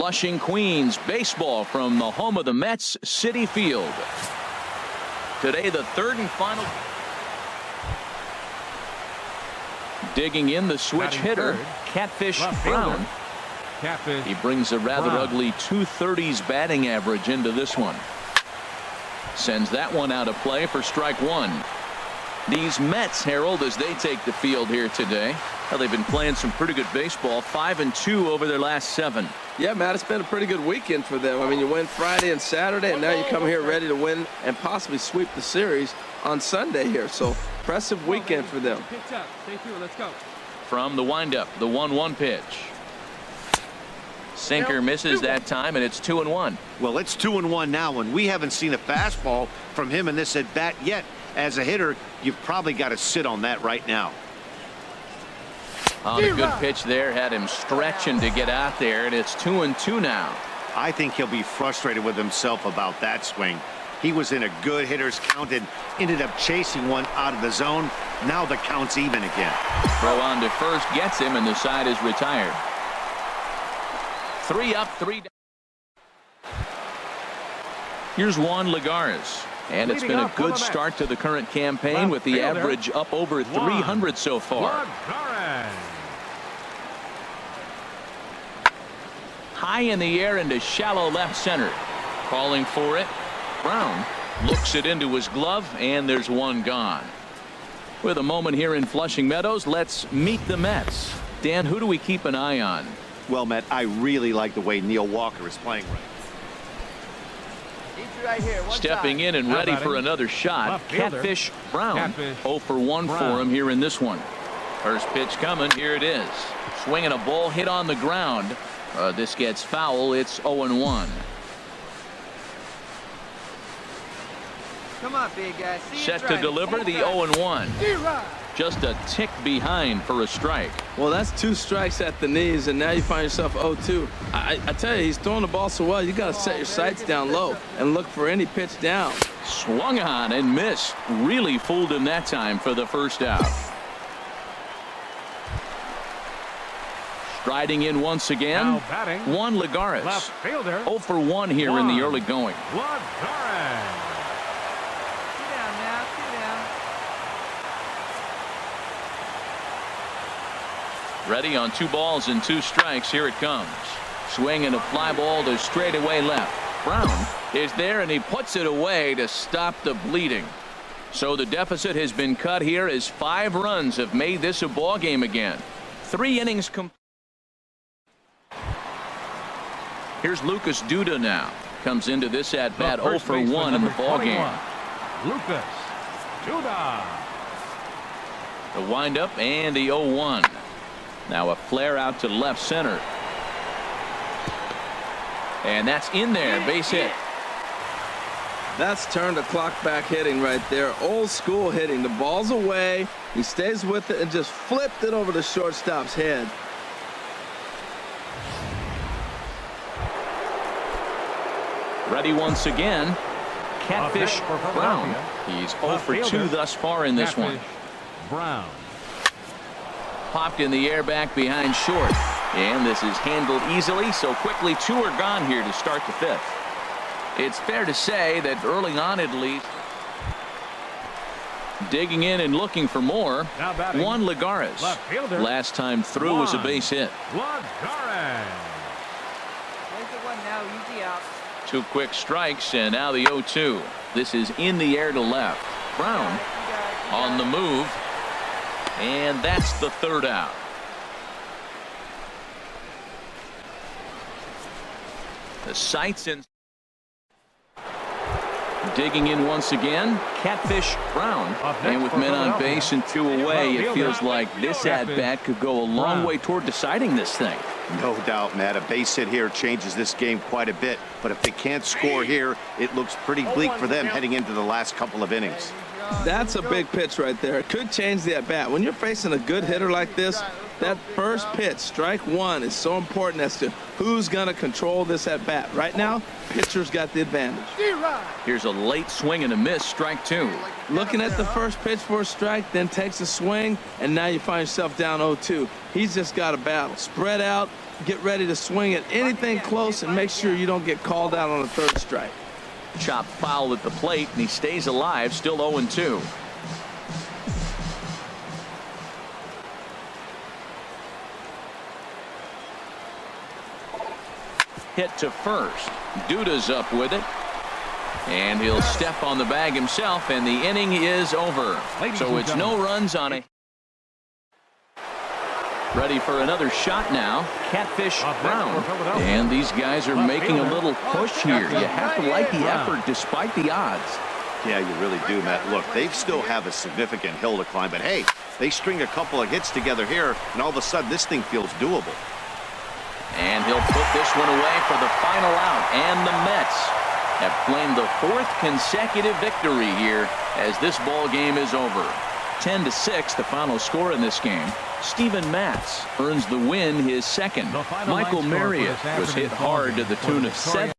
Flushing, Queens, baseball from the home of the Mets, Citi Field. Today, the third and final. Digging in, the switch hitter, Catfish Brown. Catfish. He brings a rather ugly 230s batting average into this one. Sends that one out of play for strike one. These Mets, Harold, as they take the field here today. Well, they've been playing some pretty good baseball, 5-2 over their last 7. Yeah, Matt, it's been a pretty good weekend for them. I mean, you win Friday and Saturday, and now you come here ready to win and possibly sweep the series on Sunday here. So, impressive weekend for them. Let's go. From the windup, the 1-1 pitch. Sinker misses that time, and it's 2-1. Well, it's 2-1 now, and we haven't seen a fastball from him in this at bat yet. As a hitter, you've probably got to sit on that right now. On a good pitch there, had him stretching to get out there, and it's 2-2 now. I think he'll be frustrated with himself about that swing. He was in a good hitter's count and ended up chasing one out of the zone. Now the count's even again. Throw on to first gets him, and the side is retired. 3 up, 3 down. Here's Juan Lagares. And it's been a good start to the current campaign with the average up over 300 so far. High in the air into shallow left center. Calling for it. Brown looks it into his glove, and there's one gone. With a moment here in Flushing Meadows, let's meet the Mets. Dan, who do we keep an eye on? Well, Matt, I really like the way Neil Walker is playing right. Right here, stepping in and ready for another shot. Catfish Brown. 0 for 1 for him here in this one. First pitch coming. Here it is. Swinging a ball hit on the ground. This gets foul. It's 0-1. Come on, big guy. Set to deliver the 0-1. Just a tick behind for a strike. Well, that's 2 strikes at the knees, and now you find yourself 0-2. I tell you, he's throwing the ball so well, you got to set your sights down low and look for any pitch down. Swung on and missed. Really fooled him that time for the first out. Striding in once again, Juan Lagares. 0 for 1 here in the early going. Ready on 2 balls and 2 strikes. Here it comes. Swing and a fly ball to straightaway left. Brown is there, and he puts it away to stop the bleeding. So the deficit has been cut here as 5 runs have made this a ball game again. 3 innings complete. Here's Lucas Duda now. Comes into this at bat 0 for 1 in the ball game. Lucas Duda. The windup and the 0-1. Now a flare out to left center. And that's in there. Base hit. That's turned the clock back hitting right there. Old school hitting. The ball's away. He stays with it and just flipped it over the shortstop's head. Ready once again. Catfish Brown. He's 0 for 2 thus far in this one. Brown. Popped in the air back behind short. And this is handled easily, so quickly 2 are gone here to start the 5th. It's fair to say that early on at least. Digging in and looking for more. Juan Lagares. Last time through was a base hit. Lagares. 2 quick strikes, and now the 0-2. This is in the air to left. Brown on the move. And that's the 3rd out. The sights in. Digging in once again, Catfish Brown. And with men on base and 2 away, it feels like this at-bat could go a long way toward deciding this thing. No doubt, Matt. A base hit here changes this game quite a bit. But if they can't score here, it looks pretty bleak for them heading into the last couple of innings. That's a big pitch right there. It could change the at-bat. When you're facing a good hitter like this, That first pitch, strike one, is so important as to who's going to control this at bat. Right now, pitcher's got the advantage. Here's a late swing and a miss, strike two. Looking at the first pitch for a strike, then takes a swing, and now you find yourself down 0-2. He's just got a battle. Spread out, get ready to swing at anything close, and make sure you don't get called out on the third strike. Chopped foul at the plate, and he stays alive, still 0-2. Hit to first. Duda's up with it. And he'll step on the bag himself, and the inning is over. So it's no runs on it. Ready for another shot now. Catfish Brown. And these guys are making a little push here. You have to like the effort despite the odds. Yeah, you really do, Matt. Look, they still have a significant hill to climb, but hey, they string a couple of hits together here, and all of a sudden this thing feels doable. And he'll put this one away for the final out. And the Mets have claimed the fourth consecutive victory here as this ball game is over. 10-6, the final score in this game. Steven Matz earns the win, his second. Michael Marriott was hit hard to the tune of 7.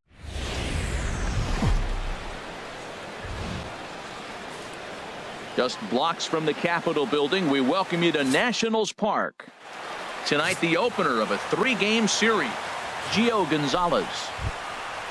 Just blocks from the Capitol building, we welcome you to Nationals Park. Tonight, the opener of a 3-game series. Gio Gonzalez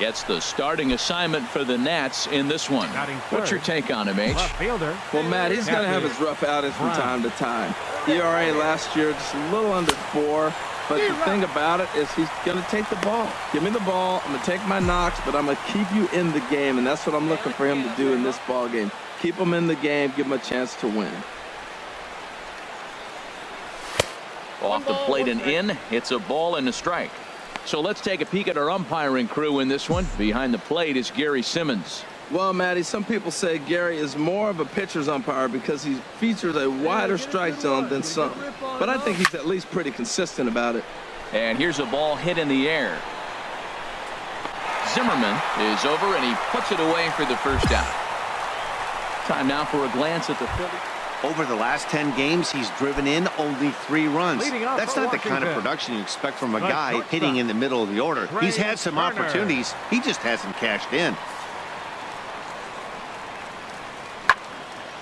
gets the starting assignment for the Nats in this one. What's your take on him, H? Well, Matt, he's going to have his rough outings from time to time. ERA last year just a little under 4. But the thing about it is he's going to take the ball. Give me the ball. I'm going to take my knocks, but I'm going to keep you in the game. And that's what I'm looking for him to do in this ball game. Keep him in the game. Give him a chance to win. Off the plate and in. It's a ball and a strike. So let's take a peek at our umpiring crew in this one. Behind the plate is Gary Simmons. Well, Matty, some people say Gary is more of a pitcher's umpire because he features a wider strike zone than some. But I think he's at least pretty consistent about it. And here's a ball hit in the air. Zimmerman is over, and he puts it away for the first out. Time now for a glance at the Phillies. Over the last 10 games, he's driven in only 3 runs. That's not the kind of production you expect from a guy hitting in the middle of the order. He's had some opportunities. He just hasn't cashed in.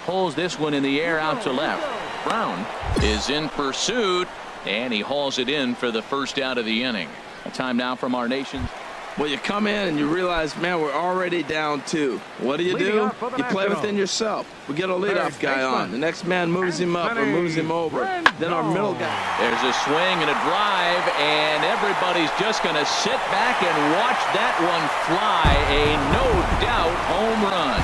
Pulls this one in the air out to left. Brown is in pursuit, and he hauls it in for the first out of the inning. A time now from our nation. Well, you come in and you realize, man, we're already down 2. What do? You play within yourself. We get a leadoff guy on. The next man moves him up or moves him over. Then our middle guy. There's a swing and a drive, and everybody's just going to sit back and watch that one fly. A no-doubt home run.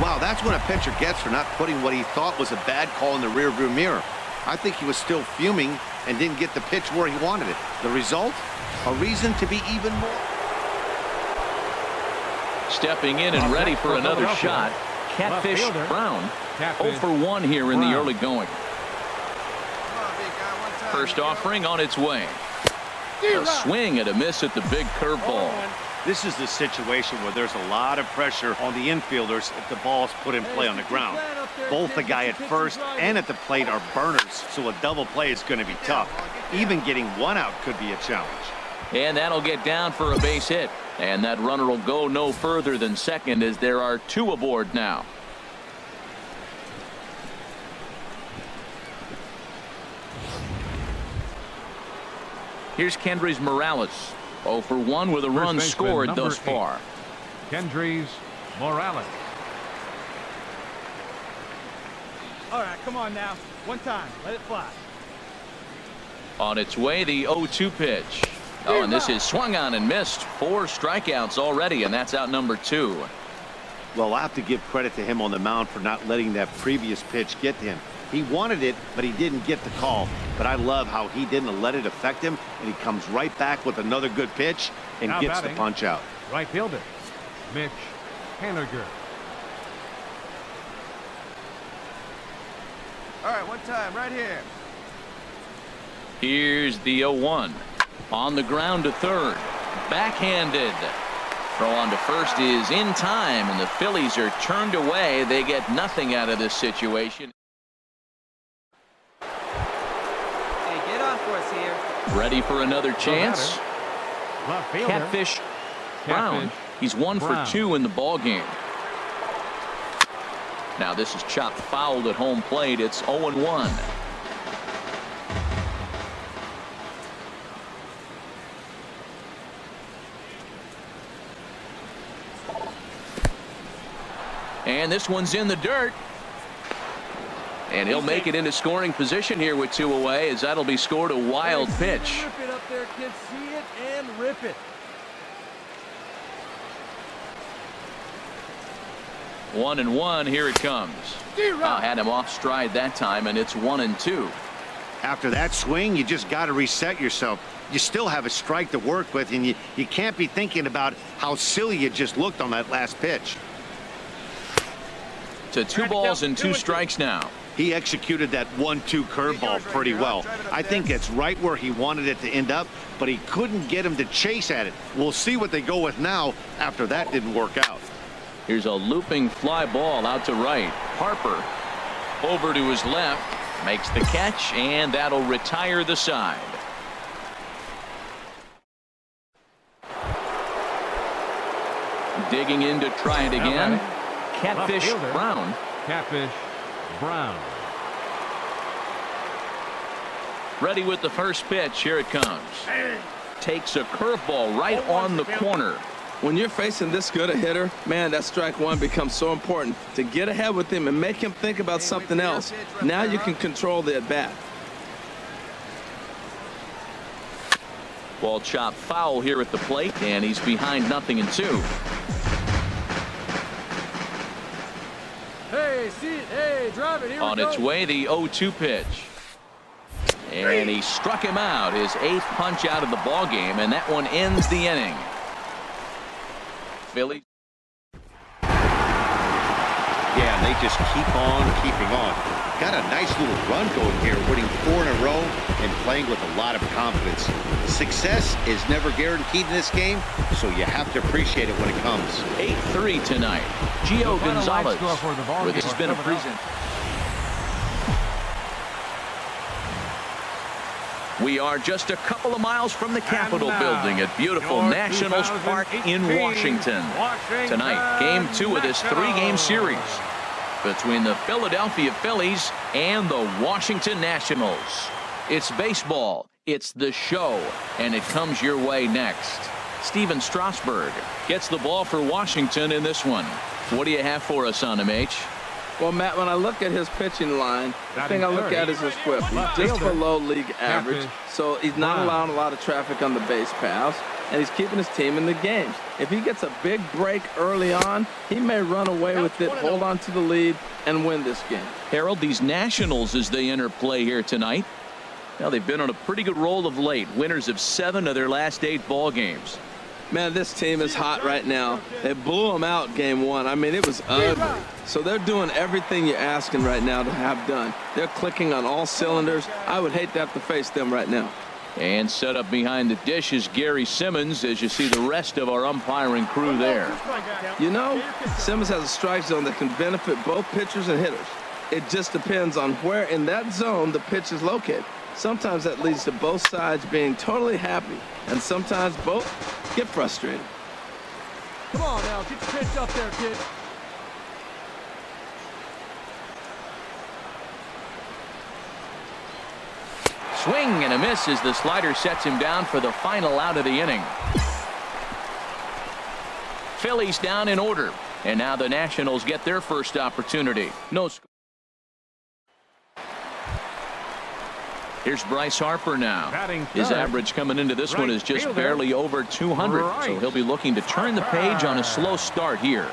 Wow, that's what a pitcher gets for not putting what he thought was a bad call in the rearview mirror. I think he was still fuming and didn't get the pitch where he wanted it. The result? A reason to be even more. Stepping in and ready for another shot. Catfish Brown. 0 for 1 here in the early going. First offering on its way. A swing and a miss at the big curveball. This is the situation where there's a lot of pressure on the infielders if the ball's put in play on the ground. Both the guy at first and at the plate are burners, so a double play is going to be tough. Even getting one out could be a challenge. And that'll get down for a base hit. And that runner will go no further than second as there are 2 aboard now. Here's Kendrys Morales. 0 for 1 with a run scored thus far. Kendrys Morales. All right, come on now. One time. Let it fly. On its way, the 0-2 pitch. Oh, and this is swung on and missed. 4 strikeouts already, and that's out number 2. Well, I have to give credit to him on the mound for not letting that previous pitch get to him. He wanted it, but he didn't get the call. But I love how he didn't let it affect him, and he comes right back with another good pitch and Now gets batting, the punch out. Right fielder, Mitch Haniger. All right, one time, right here. Here's the 0-1. On the ground to third. Backhanded. Throw on to first is in time, and the Phillies are turned away. They get nothing out of this situation. Hey, get on for us here. Ready for another chance. Left fielder. Catfish Brown. He's 1 for 2 in the ball game. Now this is chopped foul at home plate. It's 0-1. And this one's in the dirt. And he'll make it into scoring position here with 2 away, as that'll be scored a wild pitch. Rip it up there, kids. See it and rip it. 1-1. Here it comes. Had him off stride that time, and it's 1-2. After that swing, you just got to reset yourself. You still have a strike to work with, and you can't be thinking about how silly you just looked on that last pitch. To 2 balls and 2 strikes now. He executed that 1-2 curveball pretty well. I think it's right where he wanted it to end up, but he couldn't get him to chase at it. We'll see what they go with now after that didn't work out. Here's a looping fly ball out to right. Harper over to his left, makes the catch, and that'll retire the side. Digging in to try it again. Catfish Brown. Catfish Brown. Ready with the first pitch. Here it comes. Takes a curveball right on the corner. When you're facing this good a hitter, man, that strike one becomes so important to get ahead with him and make him think about something else. Now you can control the at bat. Ball chopped foul here at the plate, and he's behind 0-2. Hey, see it. Hey, drive it. Here On its way, the 0-2 pitch. And he struck him out, his 8th punch out of the ball game, and that one ends the inning. Phillies. Yeah, and they just keep on keeping on. Got a nice little run going here, winning 4 in a row and playing with a lot of confidence. Success is never guaranteed in this game, so you have to appreciate it when it comes. 8-3 tonight. Gio Gonzalez with this has been a present. We are just a couple of miles from the Capitol building at beautiful Nationals Park in Washington. Tonight, game 2 of this 3-game series between the Philadelphia Phillies and the Washington Nationals. It's baseball, it's the show, and it comes your way next. Steven Strasburg gets the ball for Washington in this one. What do you have for us on him, H? Well, Matt, when I look at his pitching line, the thing I look at is his whip. He's just below league average, so he's not allowing a lot of traffic on the base paths, and he's keeping his team in the games. If he gets a big break early on, he may run away with it, hold on to the lead, and win this game. Harold, these Nationals, as they enter play here tonight, now they've been on a pretty good roll of late. Winners of 7 of their last 8 ball games. Man, this team is hot right now. They blew them out game 1. I mean, it was ugly. So they're doing everything you're asking right now to have done. They're clicking on all cylinders. I would hate to have to face them right now. And set up behind the dish is Gary Simmons, as you see the rest of our umpiring crew there. You know, Simmons has a strike zone that can benefit both pitchers and hitters. It just depends on where in that zone the pitch is located. Sometimes that leads to both sides being totally happy, and sometimes both get frustrated. Come on now, get your pitch up there, kid. Swing and a miss as the slider sets him down for the final out of the inning. Phillies down in order, and now the Nationals get their first opportunity. No score. Here's Bryce Harper now. His average coming into this one is just barely over 200, so he'll be looking to turn the page on a slow start here.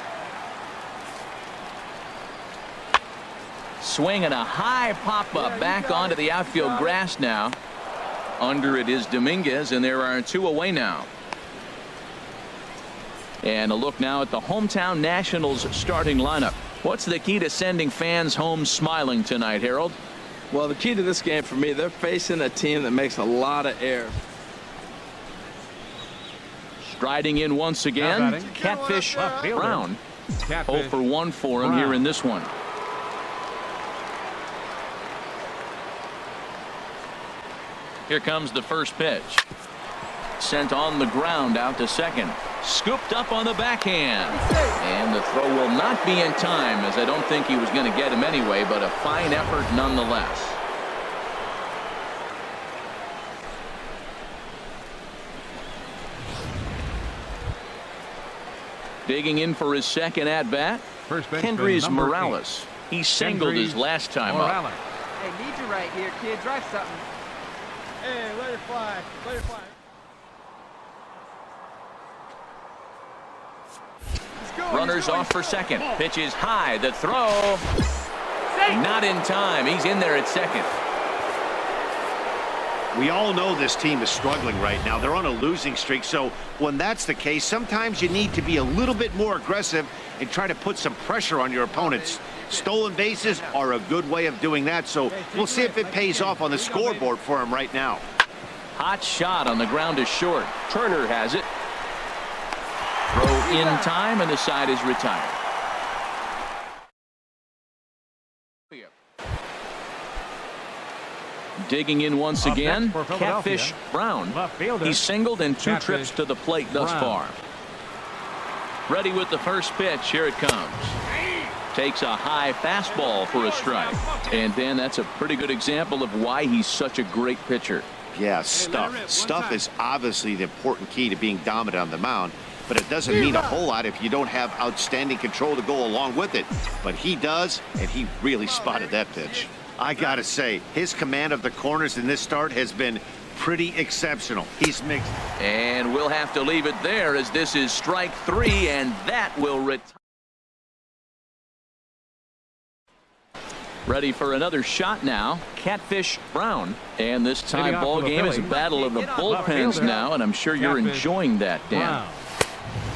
Swing and a high pop-up back onto the outfield grass now. Under it is Dominguez, and there are 2 away now. And a look now at the hometown Nationals starting lineup. What's the key to sending fans home smiling tonight, Harold? Well, the key to this game for me, they're facing a team that makes a lot of errors. Striding in once again, Catfish Brown. 0 for 1 for him here in this one. Here comes the first pitch. Sent on the ground out to second. Scooped up on the backhand. And the throw will not be in time, as I don't think he was going to get him anyway, but a fine effort nonetheless. Digging in for his second at-bat, Kendrys Morales. He singled his last time up. Hey, need you right here, kid. Drive something. Hey, let it fly. Let it fly. Runners off for second. Pitch is high. The throw. Not in time. He's in there at second. We all know this team is struggling right now. They're on a losing streak, so when that's the case, sometimes you need to be a little bit more aggressive and try to put some pressure on your opponents. Stolen bases are a good way of doing that, so we'll see if it pays off on the scoreboard for him right now. Hot shot on the ground is short. Turner has it. Throw in time, and the side is retired. Digging in once again, Catfish Brown. He's singled in 2 trips to the plate thus far. Ready with the first pitch. Here it comes. Takes a high fastball for a strike. And then that's a pretty good example of why he's such a great pitcher. Yeah, stuff. Stuff is obviously the important key to being dominant on the mound, but it doesn't mean a whole lot if you don't have outstanding control to go along with it. But he does, and he really spotted that pitch. I gotta say, his command of the corners in this start has been pretty exceptional. He's mixed. And we'll have to leave it there, as this is strike 3, and that will retire. Ready for another shot now, Catfish Brown. And this tie ball game is a battle of the bullpens now, and I'm sure you're enjoying that, Dan.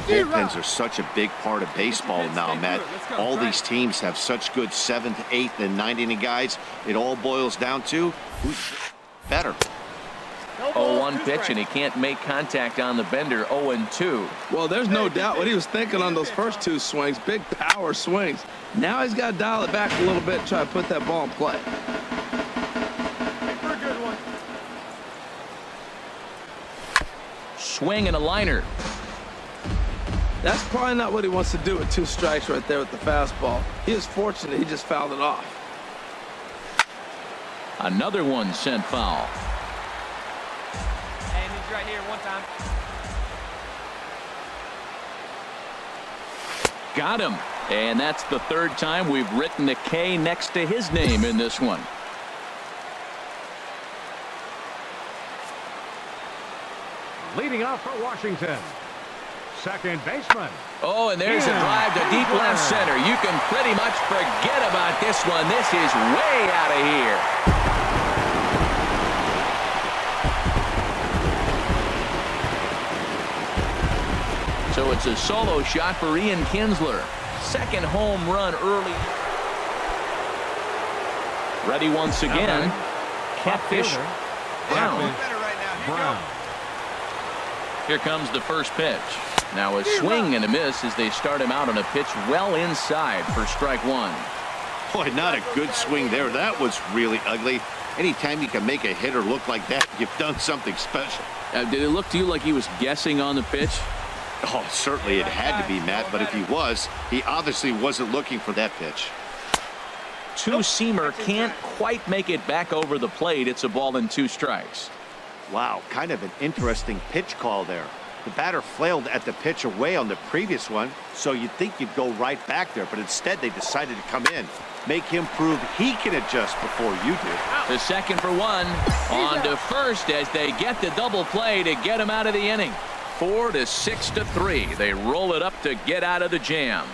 Bullpens are such a big part of baseball now, Matt. All these teams have such good 7th, 8th, and 9th inning guys. It all boils down to who's better. 0-1 pitch, and he can't make contact on the bender. 0-2. Well, there's no doubt what he was thinking on those first 2 swings. Big power swings. Now he's got to dial it back a little bit and try to put that ball in play. Swing and a liner. That's probably not what he wants to do with 2 strikes right there with the fastball. He was fortunate he just fouled it off. Another one sent foul. Hey, need you right here one time. Got him. And that's the 3rd time we've written a K next to his name in this one. Leading off for Washington, second baseman. Oh, and there's a drive to deep left center. You can pretty much forget about this one. This is way out of here. So it's a solo shot for Ian Kinsler. 2nd home run early. Ready once again. Catfish Brown. Here comes the first pitch. Now a swing and a miss as they start him out on a pitch well inside for strike 1. Boy, not a good swing there. That was really ugly. Anytime you can make a hitter look like that, you've done something special. Did it look to you like he was guessing on the pitch? Oh, certainly it had to be, Matt, but if he was, he obviously wasn't looking for that pitch. Two-seamer can't quite make it back over the plate. It's a ball and 2 strikes. Wow, kind of an interesting pitch call there. The batter flailed at the pitch away on the previous one, so you'd think you'd go right back there, but instead they decided to come in. Make him prove he can adjust before you do. The 2nd for 1. On to first as they get the double play to get him out of the inning. 4 to 6 to 3. They roll it up to get out of the jam.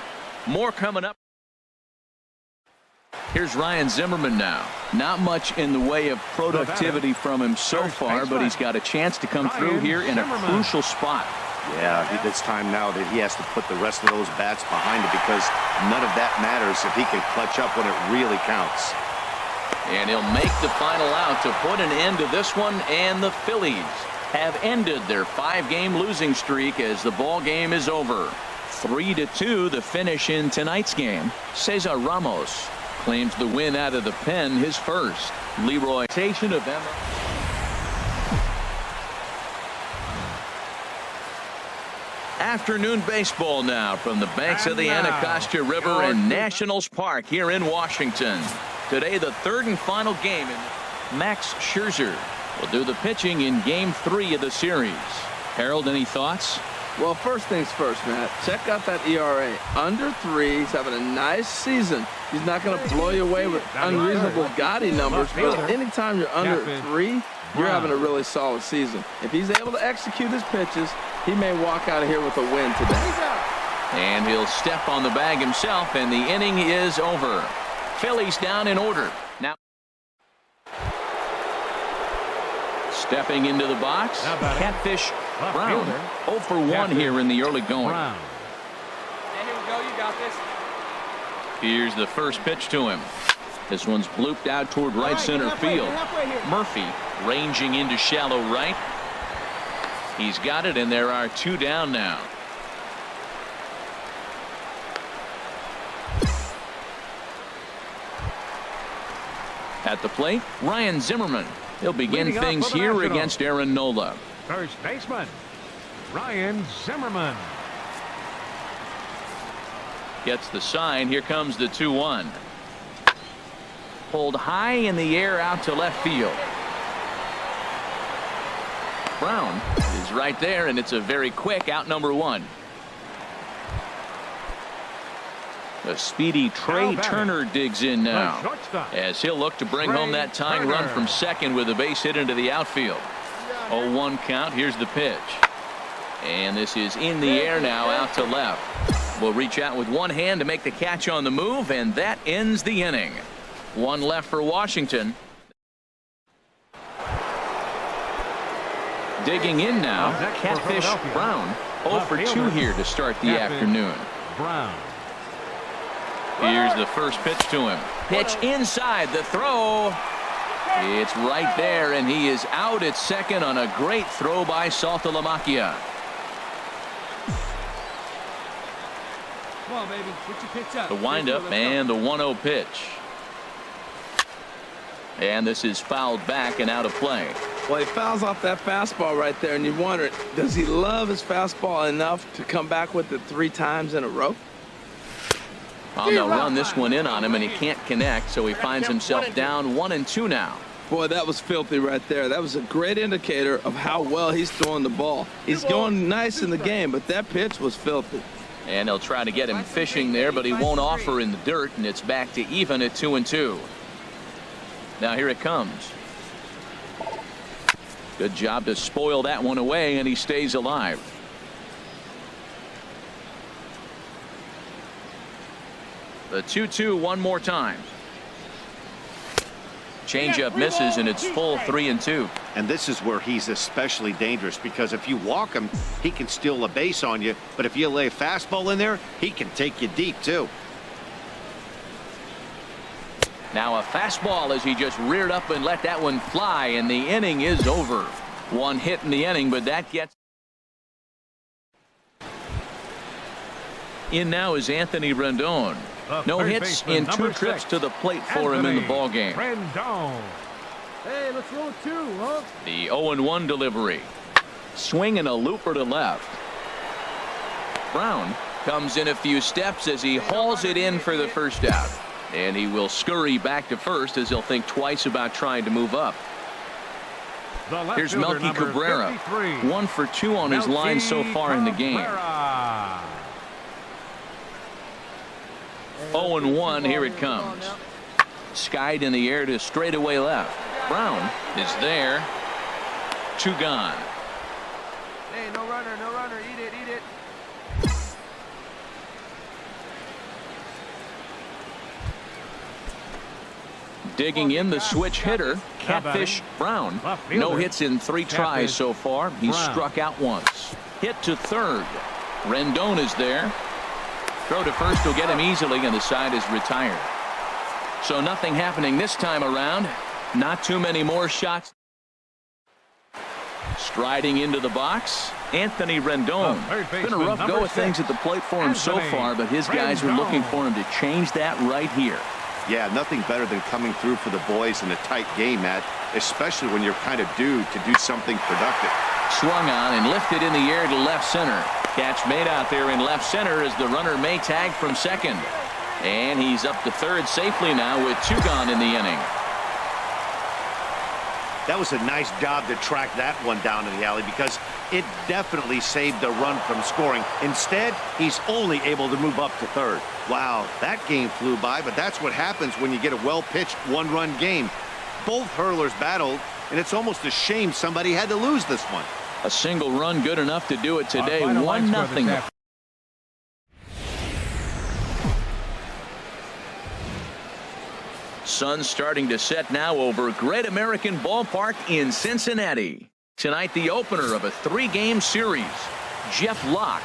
More coming up. Here's Ryan Zimmerman now. Not much in the way of productivity from him so far, but he's got a chance to come through here in a crucial spot. Yeah, it's time now that he has to put the rest of those bats behind it, because none of that matters if he can clutch up when it really counts. And he'll make the final out to put an end to this one, and the Phillies have ended their 5-game losing streak as the ball game is over. 3-2 the finish in tonight's game. Cesar Ramos claims the win out of the pen, his first. Leroy Station of Afternoon baseball now from the banks of the Anacostia River in Nationals Park here in Washington. Today the third and final game. Max Scherzer will do the pitching in game 3 of the series. Harold, any thoughts? Well, first things first, Matt. Check out that ERA. Under 3. He's having a nice season. He's not going to blow you away with unreasonable gaudy numbers, but anytime you're under 3, you're having a really solid season. If he's able to execute his pitches, he may walk out of here with a win today. And he'll step on the bag himself, and the inning is over. Phillies down in order. Now stepping into the box, Catfish Brown. 0 for 1 here in the early going. Hey, here we go. You got this. Here's the first pitch to him. This one's blooped out toward right center field. Murphy ranging into shallow right. He's got it, and there are 2 down now. At the plate, Ryan Zimmerman. He'll begin things here against Aaron Nola. First baseman, Ryan Zimmerman. Gets the sign. Here comes the 2-1. Pulled high in the air out to left field. Brown is right there, and it's a very quick out, number 1. The speedy Trey Turner digs in now as he'll look to bring home that tying run from second with a base hit into the outfield. 0-1 count. Here's the pitch. And this is in the air now out to left. Will reach out with one hand to make the catch on the move, and that ends the inning. 1 left for Washington. Digging in now, Catfish Brown. 0 for 2 here to start the afternoon. Brown. Here's the first pitch to him. Pitch inside, the throw. It's right there, and he is out at second on a great throw by Saltalamacchia. Come on, baby. Get your pitch up. The windup and the 1-0 pitch. And this is fouled back and out of play. Well, he fouls off that fastball right there, and you wonder, does he love his fastball enough to come back with it 3 times in a row? Well, they'll run this one in on him, and he can't connect, so he finds himself down 1-2 now. Boy, that was filthy right there. That was a great indicator of how well he's throwing the ball. He's going nice in the game, but that pitch was filthy. And they'll try to get him fishing there, but he won't offer in the dirt, and it's back to even at 2-2. Now here it comes. Good job to spoil that one away, and he stays alive. The 2-2 one more time. Changeup misses, and it's full 3-2. And this is where he's especially dangerous, because if you walk him, he can steal a base on you. But if you lay a fastball in there, he can take you deep, too. Now a fastball as he just reared up and let that one fly, and the inning is over. 1 hit in the inning, but that gets in now is Anthony Rendon. No hits in 2 trips to the plate for him in the ballgame. Rendon. Hey, let's roll 2, huh? The 0-1 delivery. Swing and a looper to left. Brown comes in a few steps as he hauls it in for the first out. And he will scurry back to first as he'll think twice about trying to move up. Here's Melky Cabrera. 1 for 2 on his line so far in the game. 0-1, here it comes. Skied in the air to straightaway left. Brown is there. 2 gone. Hey, no runner, no runner. Eat it, eat it. Digging in the switch hitter, Catfish Brown. No hits in 3 tries so far. He's struck out once. Hit to third. Rendon is there. Throw to first will get him easily, and the side is retired. So nothing happening this time around. Not too many more shots. Striding into the box, Anthony Rendon. Been a rough go of things at the plate for him so far, but his guys are looking for him to change that right here. Yeah, nothing better than coming through for the boys in a tight game, Matt, especially when you're kind of due to do something productive. Swung on and lifted in the air to left center. Catch made out there in left center as the runner may tag from second. And he's up to third safely now with 2 gone in the inning. That was a nice job to track that one down in the alley because it definitely saved the run from scoring. Instead, he's only able to move up to third. Wow, that game flew by, but that's what happens when you get a well-pitched one-run game. Both hurlers battled, and it's almost a shame somebody had to lose this one. A single run good enough to do it today. 1-0. Sun starting to set now over Great American Ballpark in Cincinnati. Tonight, the opener of a 3-game series. Jeff Locke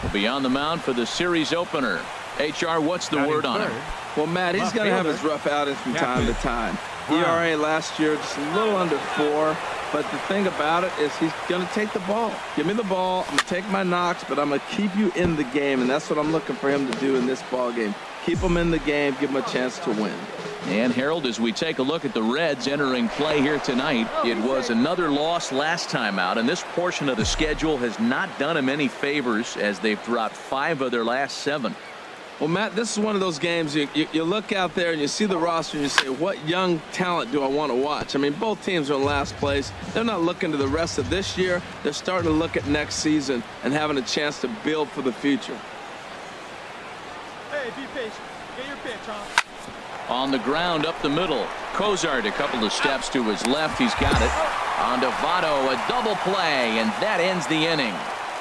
will be on the mound for the series opener. HR, what's the word on him? Well, Matt, he's going to have his rough outings from time to time. ERA last year just a little under 4. But the thing about it is he's going to take the ball. Give me the ball. I'm going to take my knocks, but I'm going to keep you in the game, and that's what I'm looking for him to do in this ball game. Keep them in the game, give them a chance to win. And Harold, as we take a look at the Reds entering play here tonight, it was another loss last time out, and this portion of the schedule has not done them any favors as they've dropped 5 of their last 7. Well, Matt, this is one of those games you look out there and you see the roster and you say, what young talent do I want to watch? I mean, both teams are in last place. They're not looking to the rest of this year. They're starting to look at next season and having a chance to build for the future. Hey, be patient. Get your pitch, huh? On the ground up the middle. Cozart a couple of steps to his left. He's got it. On to Votto, a double play, and that ends the inning.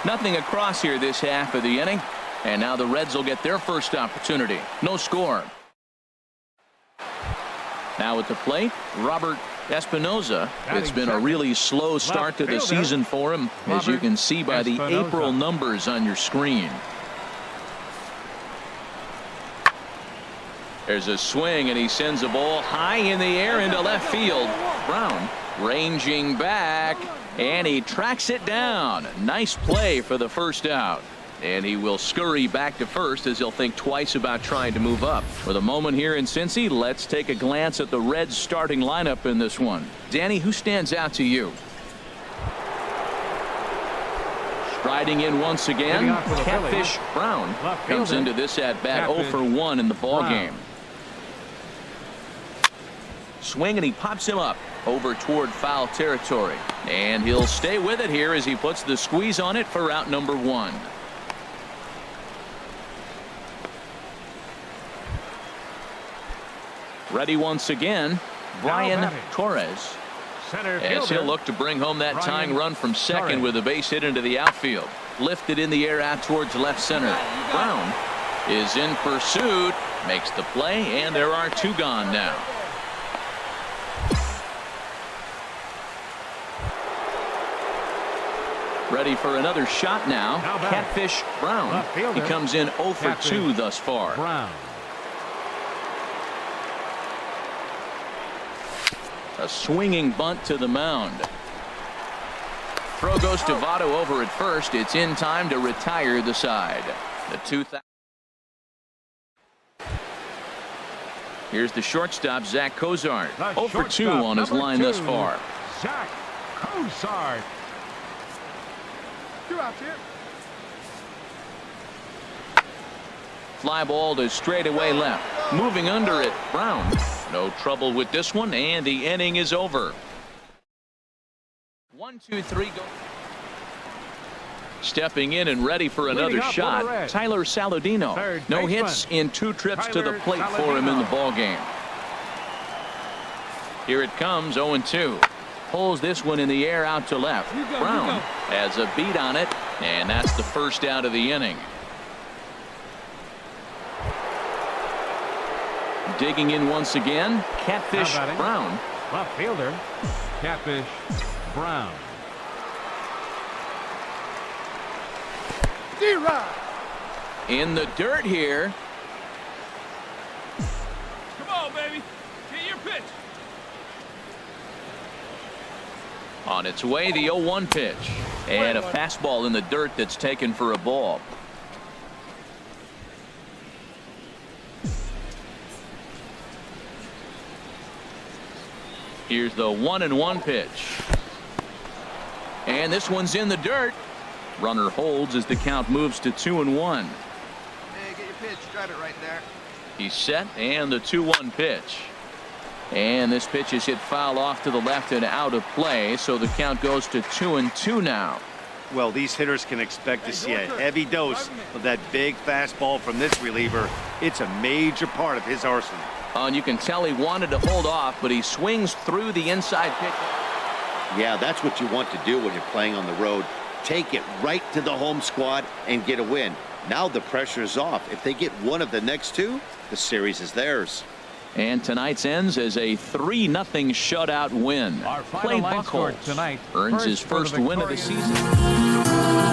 Nothing across here this half of the inning. And now the Reds will get their first opportunity. No score. Now at the plate, Robert Espinoza. It's been a really slow start to the season for him, as you can see by the April numbers on your screen. There's a swing, and he sends a ball high in the air into left field. Brown ranging back, and he tracks it down. Nice play for the first out. And he will scurry back to first as he'll think twice about trying to move up. For the moment here in Cincy, let's take a glance at the Reds starting lineup in this one. Danny, who stands out to you? Striding in once again, Catfish Brown comes into this at bat 0 for 1 in the ball game. Swing, and he pops him up over toward foul territory. And he'll stay with it here as he puts the squeeze on it for out number 1. Ready once again, Brian Torres. As he'll look to bring home that tying run from second with a base hit into the outfield. Lifted in the air out towards left center. Brown is in pursuit, makes the play, and there are 2 gone now. Ready for another shot now. Catfish Brown. He comes in 0 for 2 thus far. A swinging bunt to the mound. Throw goes to Votto over at first. It's in time to retire the side. The 2000. Here's the shortstop, Zach Cozart. 0 for 2 on his line thus far. Zach Cozart. 2 outs here. Fly ball to straightaway left. Moving under it, Brown. No trouble with this one, and the inning is over. 1, 2, 3, go. Stepping in and ready for another shot, Tyler Saladino. No hits in 2 trips to the plate for him in the ball game. Here it comes, 0-2. Pulls this one in the air out to left. Brown has a beat on it, and that's the first out of the inning. Digging in once again, Catfish Brown. Left fielder, Catfish Brown. In the dirt here. Come on, baby. Get your pitch. On its way, the 0-1 pitch. And a fastball in the dirt that's taken for a ball. Here's the 1-1 pitch. And this one's in the dirt. Runner holds as the count moves to 2-1. Hey, get your pitch. Drive it right there. He's set, and the 2-1 pitch. And this pitch is hit foul off to the left and out of play, so the count goes to 2-2 now. Well, these hitters can expect to see a heavy dose of that big fastball from this reliever. It's a major part of his arsenal. And you can tell he wanted to hold off, but he swings through the inside pitch. Yeah, that's what you want to do when you're playing on the road. Take it right to the home squad and get a win. Now the pressure's off. If they get one of the next two, the series is theirs. And tonight's ends as a 3-0 shutout win. Our final Clay line score Buchholz tonight earns his for the first win of the victorious- season.